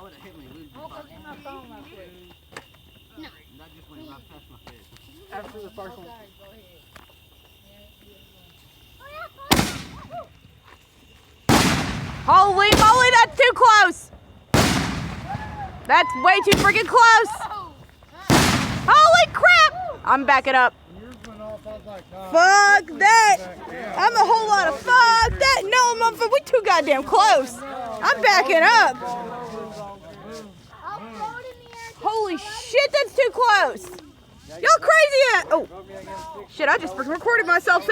I would have hit me. I'll go get my phone real quick. No. Not just when I passed my face. After the first one. Okay, go ahead. Holy moly, that's too close! That's way too freaking close! Holy crap! I'm backing up. Fuck that! I'm a whole lot of fuck that! No, motherfucker, we too goddamn close! I'm backing up! Holy shit, that's too close! Y'all crazy! Oh! Shit, I just freaking recorded myself.